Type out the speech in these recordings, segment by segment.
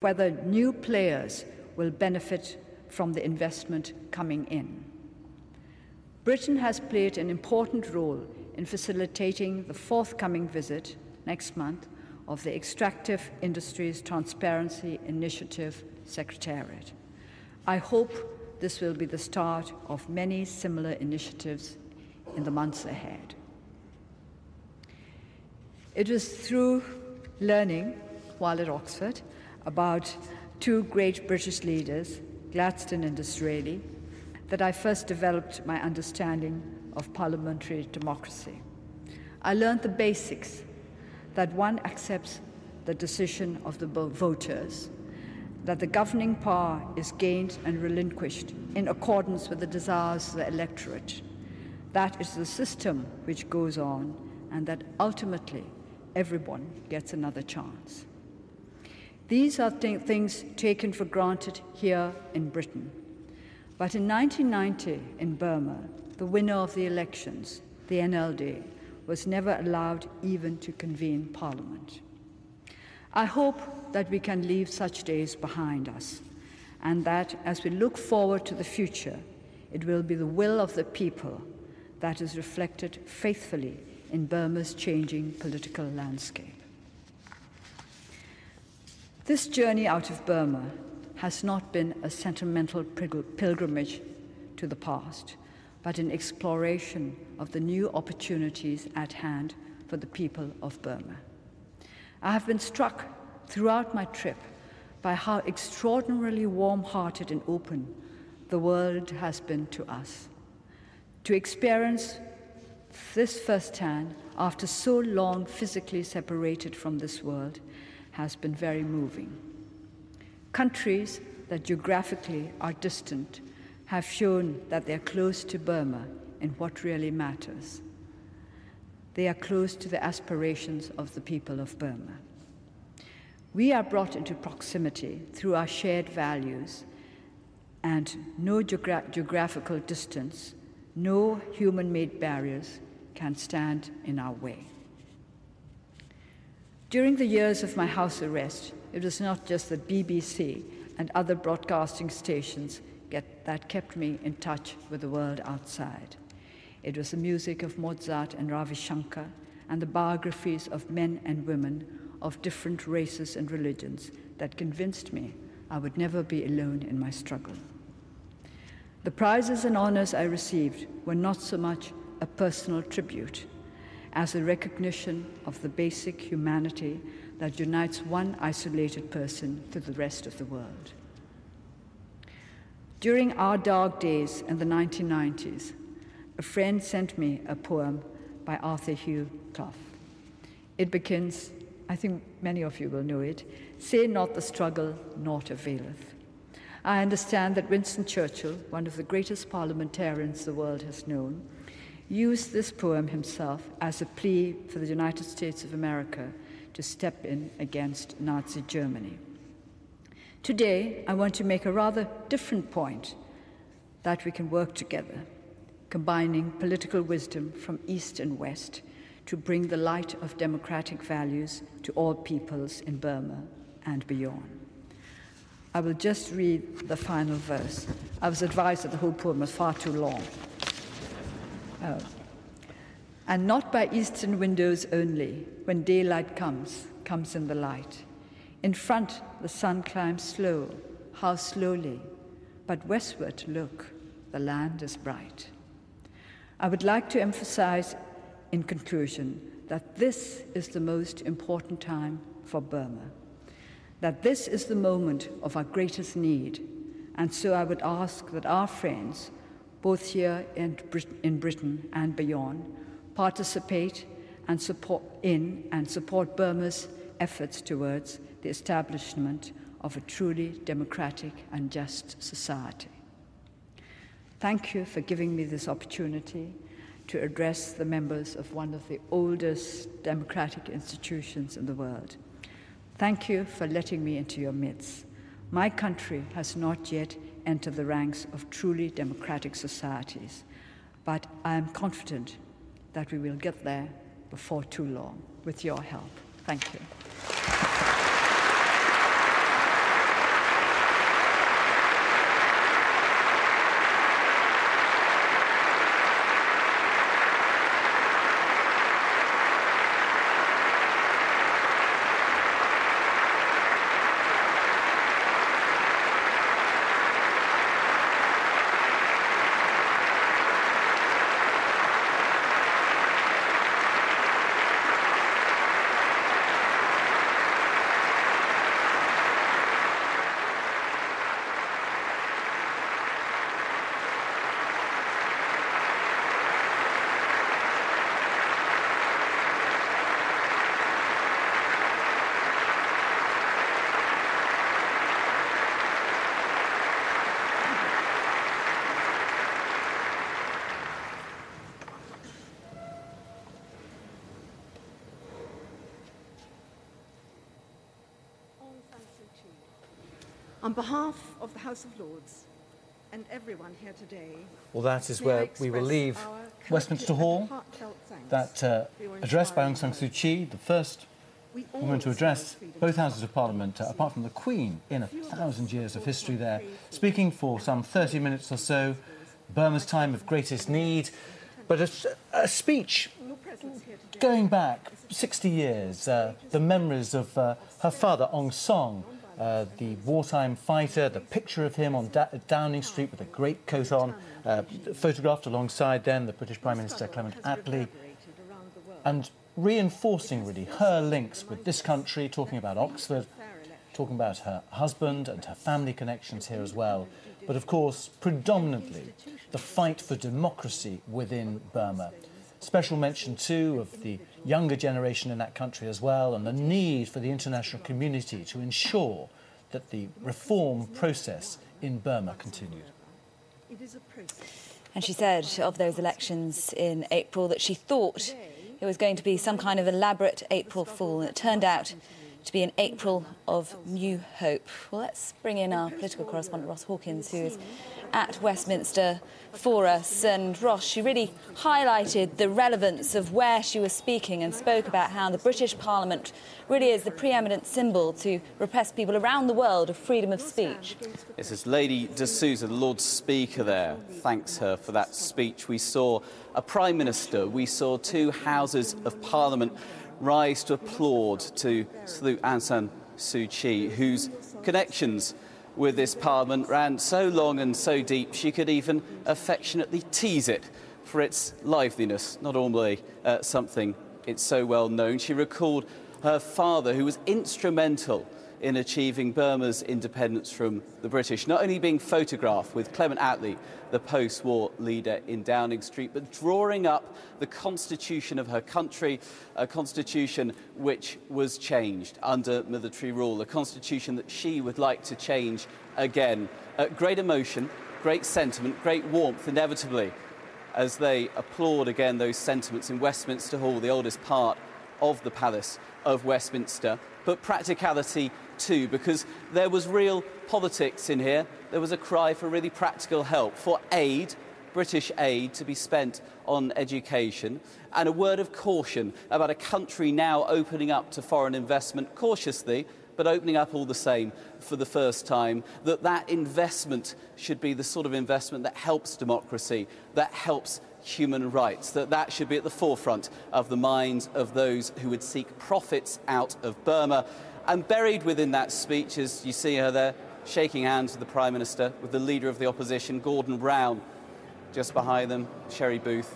whether new players will benefit from the investment coming in. Britain has played an important role in facilitating the forthcoming visit next month of the Extractive Industries Transparency Initiative Secretariat. I hope this will be the start of many similar initiatives in the months ahead. It was through learning, while at Oxford, about two great British leaders, Gladstone and Disraeli, that I first developed my understanding of parliamentary democracy. I learned the basics, that one accepts the decision of the voters, that the governing power is gained and relinquished in accordance with the desires of the electorate. That is the system which goes on, and that ultimately everyone gets another chance. These are things taken for granted here in Britain. But in 1990, in Burma, the winner of the elections, the NLD, was never allowed even to convene Parliament. I hope that we can leave such days behind us, and that as we look forward to the future, it will be the will of the people that is reflected faithfully in Burma's changing political landscape. This journey out of Burma has not been a sentimental pilgrimage to the past, but an exploration of the new opportunities at hand for the people of Burma. I have been struck throughout my trip by how extraordinarily warm-hearted and open the world has been to us. To experience this firsthand after so long physically separated from this world has been very moving. Countries that geographically are distant have shown that they are close to Burma in what really matters. They are close to the aspirations of the people of Burma. We are brought into proximity through our shared values, and no geographical distance, no human-made barriers can stand in our way. During the years of my house arrest, it was not just the BBC and other broadcasting stations that kept me in touch with the world outside. It was the music of Mozart and Ravi Shankar and the biographies of men and women of different races and religions that convinced me I would never be alone in my struggle. The prizes and honors I received were not so much a personal tribute as a recognition of the basic humanity that unites one isolated person to the rest of the world. During our dark days in the 1990s, a friend sent me a poem by Arthur Hugh Clough. It begins, I think many of you will know it, "Say not the struggle naught availeth." I understand that Winston Churchill, one of the greatest parliamentarians the world has known, used this poem himself as a plea for the United States of America to step in against Nazi Germany. Today, I want to make a rather different point, that we can work together, combining political wisdom from East and West to bring the light of democratic values to all peoples in Burma and beyond. I will just read the final verse. I was advised that the whole poem was far too long. And not by eastern windows only, when daylight comes in the light. In front, the sun climbs slow, how slowly, but westward look, the land is bright. I would like to emphasize in conclusion that this is the most important time for Burma, that this is the moment of our greatest need, and so I would ask that our friends, both here in Britain and beyond, participate and support Burma's efforts towards the establishment of a truly democratic and just society. Thank you for giving me this opportunity to address the members of one of the oldest democratic institutions in the world. Thank you for letting me into your midst. My country has not yet entered the ranks of truly democratic societies, but I am confident that we will get there before too long, with your help. Thank you. On behalf of the House of Lords and everyone here today, well, that is where we will leave Westminster Hall. That address by Aung San Suu Kyi, the first woman to address both Houses of Parliament, apart from the Queen, in 1,000 years of history there, speaking for some 30 minutes or so, Burma's time of greatest need, but a speech going back 60 years, the memories of her father, Aung San, the wartime fighter, the picture of him on Downing Street with a great coat on, photographed alongside then the British Prime Minister Clement Attlee, and reinforcing really her links with this country, talking about Oxford, talking about her husband and her family connections here as well, but of course predominantly the fight for democracy within Burma. Special mention too of the younger generation in that country as well, and the need for the international community to ensure that the reform process in Burma continued. And she said of those elections in April that she thought it was going to be some kind of elaborate April Fool, and it turned out to be an April of new hope. Well, let's bring in our political correspondent Ross Hawkins, who is at Westminster for us. And Ross, she really highlighted the relevance of where she was speaking and spoke about how the British Parliament really is the preeminent symbol to repress people around the world of freedom of speech. This is Lady de Souza, the Lord Speaker there, thanks her for that speech. We saw a Prime Minister, we saw two Houses of Parliament rise to applaud, to salute Aung San Suu Kyi, whose connections with this Parliament ran so long and so deep she could even affectionately tease it for its liveliness, not only something it's so well known. She recalled her father, who was instrumental in achieving Burma's independence from the British, not only being photographed with Clement Attlee, the post-war leader in Downing Street, but drawing up the constitution of her country, a constitution which was changed under military rule, a constitution that she would like to change again. Great emotion, great sentiment, great warmth, inevitably, as they applaud again those sentiments in Westminster Hall, the oldest part of the Palace of Westminster, but practicality too, because there was real politics in here. There was a cry for really practical help, for aid, British aid, to be spent on education, and a word of caution about a country now opening up to foreign investment cautiously, but opening up all the same for the first time, that investment should be the sort of investment that helps democracy, that helps human rights, that should be at the forefront of the minds of those who would seek profits out of Burma. And buried within that speech, as you see her there, shaking hands with the Prime Minister, with the Leader of the Opposition, Gordon Brown, just behind them, Sherry Booth.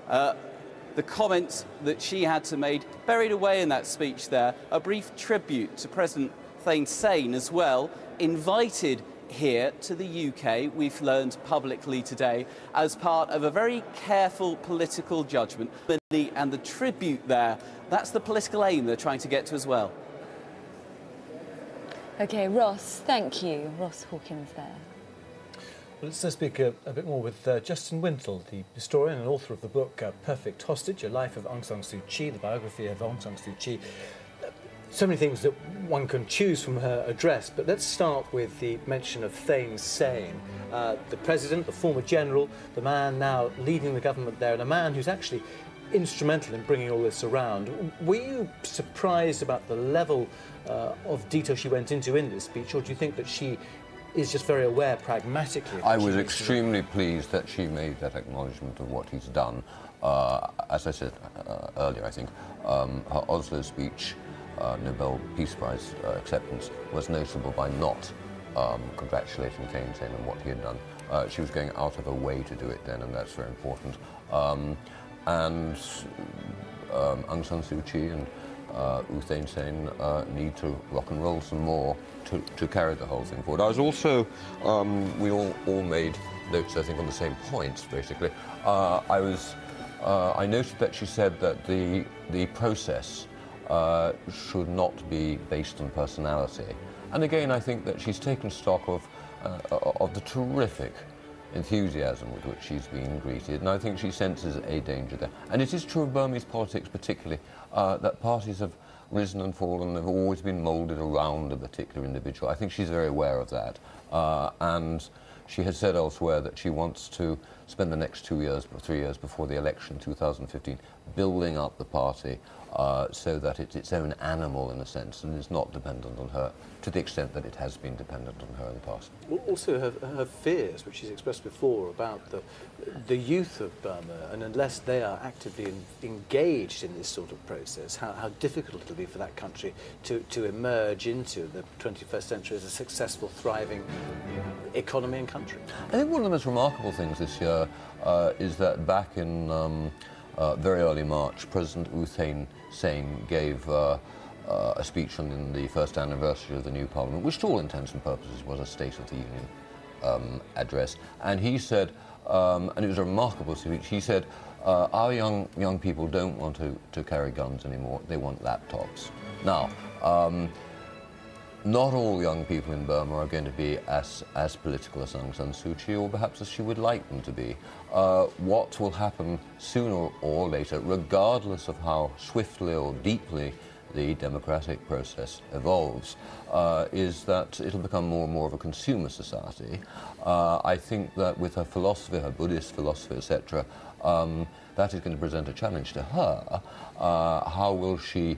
The comments that she had to make, buried away in that speech there, a brief tribute to President Thein Sein as well, invited here to the UK, we've learned publicly today, as part of a very careful political judgment. And the tribute there, that's the political aim they're trying to get to as well. OK, Ross, thank you. Ross Hawkins there. Well, let's speak a bit more with Justin Wintle, the historian and author of the book Perfect Hostage, A Life of Aung San Suu Kyi, the biography of Aung San Suu Kyi. So many things that one can choose from her address, but let's start with the mention of Thein Sein, the president, the former general, the man now leading the government there, and a man who's actually instrumental in bringing all this around. Were you surprised about the level of detail she went into in this speech, or do you think that she is just very aware pragmatically? I was extremely pleased that she made that acknowledgement of what he's done. As I said earlier, I think her Oslo speech, Nobel Peace Prize acceptance, was notable by not congratulating Thein Sein on what he had done. She was going out of her way to do it then, and that's very important. And Aung San Suu Kyi and U Thein Sein need to rock and roll some more to carry the whole thing forward. I was also, we all made notes, I think, on the same points, basically. I noted that she said that the process should not be based on personality. And again, I think that she's taken stock of the terrific enthusiasm with which she's being greeted, and I think she senses a danger there. And it is true of Burmese politics particularly, that parties have risen and fallen. They've always been moulded around a particular individual. I think she's very aware of that. And she has said elsewhere that she wants to spend the next 2 years, 3 years before the election, 2015, building up the party so that it's its own animal, in a sense, and is not dependent on her to the extent that it has been dependent on her in the past. Well, also her fears, which she's expressed before, about the youth of Burma, and unless they are actively engaged in this sort of process, how difficult it'll be for that country to emerge into the 21st century as a successful, thriving economy and country. I think one of the most remarkable things this year is that back in very early March, President U Thein Sein gave a speech on the first anniversary of the new parliament, which to all intents and purposes was a State of the Union address. And he said, and it was a remarkable speech, he said, our young people don't want to carry guns anymore, they want laptops. Now, not all young people in Burma are going to be as political as Aung San Suu Kyi, or perhaps as she would like them to be. What will happen sooner or later, regardless of how swiftly or deeply the democratic process evolves, is that it'll become more and more of a consumer society. I think that with her philosophy, her Buddhist philosophy, etc., that is going to present a challenge to her. How will she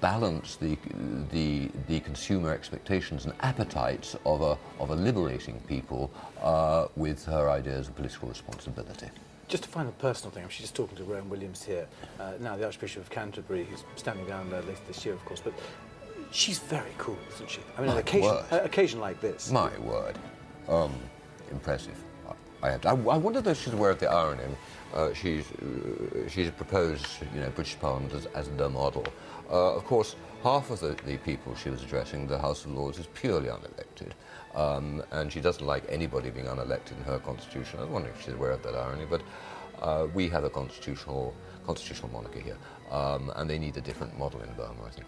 balance the consumer expectations and appetites of a liberating people with her ideas of political responsibility? Just a final personal thing, I'm just talking to Rowan Williams here, now the Archbishop of Canterbury, who's standing down there later this year, of course, but she's very cool, isn't she? I mean, an occasion like this. My word. Impressive. I wonder though she's aware of the irony. She's proposed, British Parliament as the model. Of course, half of the people she was addressing, the House of Lords, is purely unelected. And she doesn't like anybody being unelected in her constitution. I wonder if she's aware of that irony, but we have a constitutional monarchy here, and they need a different model in Burma, I think.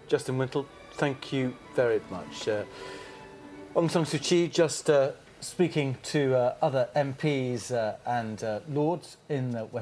Justin Wintle, thank you very much. Aung San Suu Kyi just speaking to other MPs and Lords in West.